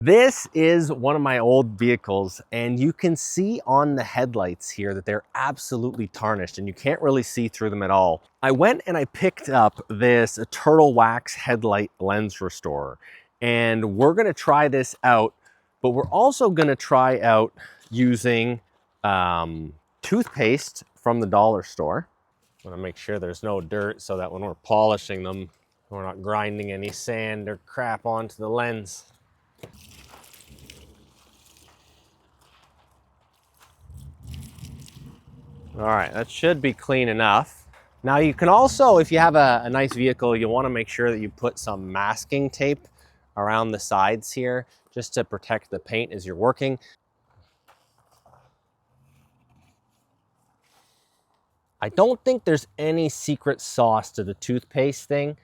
This is one of my old vehicles, and you can see on the headlights here that they're absolutely tarnished and you can't really see through them at all. I went and I picked up this Turtle Wax Headlight Lens Restorer, and we're gonna try this out, but we're also gonna try out using toothpaste from the dollar store. I wanna make sure there's no dirt so that when we're polishing them, we're not grinding any sand or crap onto the lens. All right, that should be clean enough. Now you can also, if you have a nice vehicle, you want to make sure that you put some masking tape around the sides here just to protect the paint as you're working. I don't think there's any secret sauce to the toothpaste thing.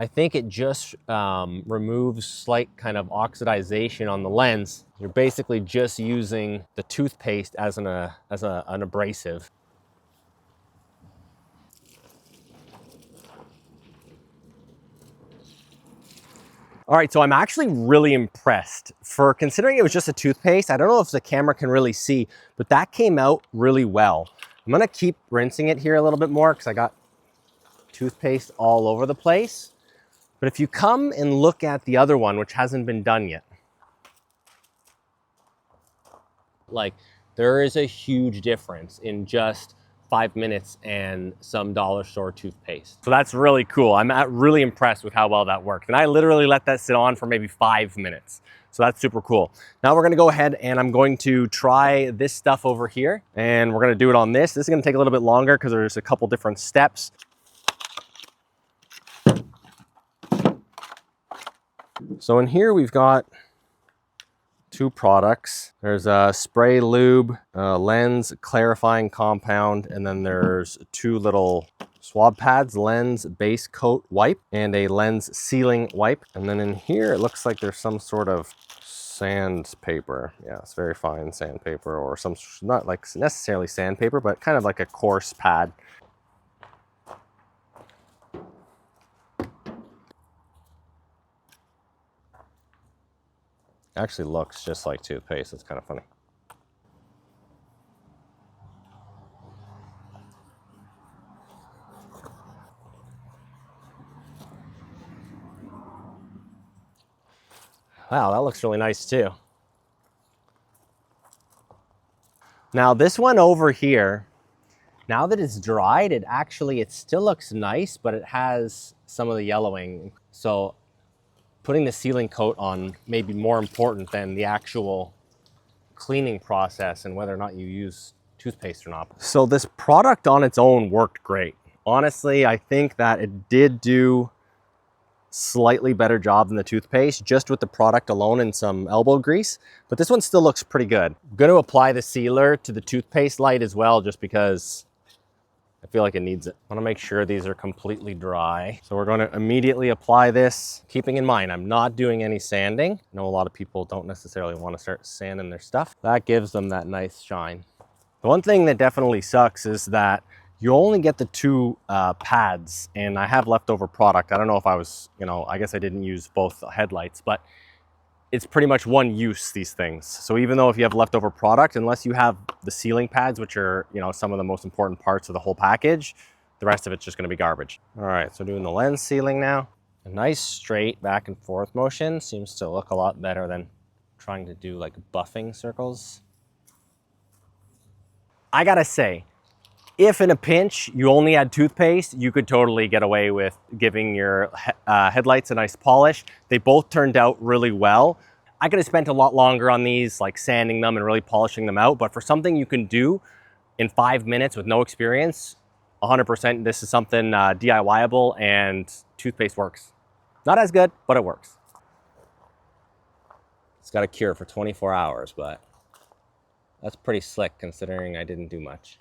I think it just removes slight kind of oxidization on the lens. You're basically just using the toothpaste as an abrasive. All right, so I'm actually really impressed. For considering it was just a toothpaste, I don't know if the camera can really see, but that came out really well. I'm gonna keep rinsing it here a little bit more because I got toothpaste all over the place. But if you come and look at the other one, which hasn't been done yet, like there is a huge difference in just 5 minutes and some dollar store toothpaste. So that's really cool. I'm really impressed with how well that worked. And I literally let that sit on for maybe 5 minutes. So that's super cool. Now we're gonna go ahead and I'm going to try this stuff over here, and we're gonna do it on this. This is gonna take a little bit longer because there's a couple different steps. So in here we've got two products. There's a spray lube, lens clarifying compound, and then there's two little swab pads, lens base coat wipe, and a lens sealing wipe. And then in here, it looks like there's some sort of sandpaper. Yeah, it's very fine sandpaper, or some, not like necessarily sandpaper, but kind of like a coarse pad. Actually looks just like toothpaste. It's kind of funny. Wow, that looks really nice too. Now this one over here, now that it's dried, it still looks nice, but it has some of the yellowing. So putting the sealing coat on may be more important than the actual cleaning process and whether or not you use toothpaste or not. So this product on its own worked great. Honestly, I think that it did do slightly better job than the toothpaste just with the product alone and some elbow grease, but this one still looks pretty good. I'm going to apply the sealer to the toothpaste light as well, just because I feel like it needs it. I want to make sure these are completely dry. So we're going to immediately apply this, keeping in mind I'm not doing any sanding. I know a lot of people don't necessarily want to start sanding their stuff. That gives them that nice shine. The one thing that definitely sucks is that you only get the two pads, and I have leftover product. I don't know if I was, I guess I didn't use both headlights, but it's pretty much one use, these things. So even though if you have leftover product, unless you have the sealing pads, which are, some of the most important parts of the whole package, the rest of it's just gonna be garbage. All right, so doing the lens sealing now. A nice straight back and forth motion seems to look a lot better than trying to do like buffing circles. I gotta say, if in a pinch you only had toothpaste, you could totally get away with giving your headlights a nice polish. They both turned out really well. I could have spent a lot longer on these, like sanding them and really polishing them out, but for something you can do in 5 minutes with no experience, 100% this is something DIY-able, and toothpaste works. Not as good, but it works. It's got a cure for 24 hours, but that's pretty slick considering I didn't do much.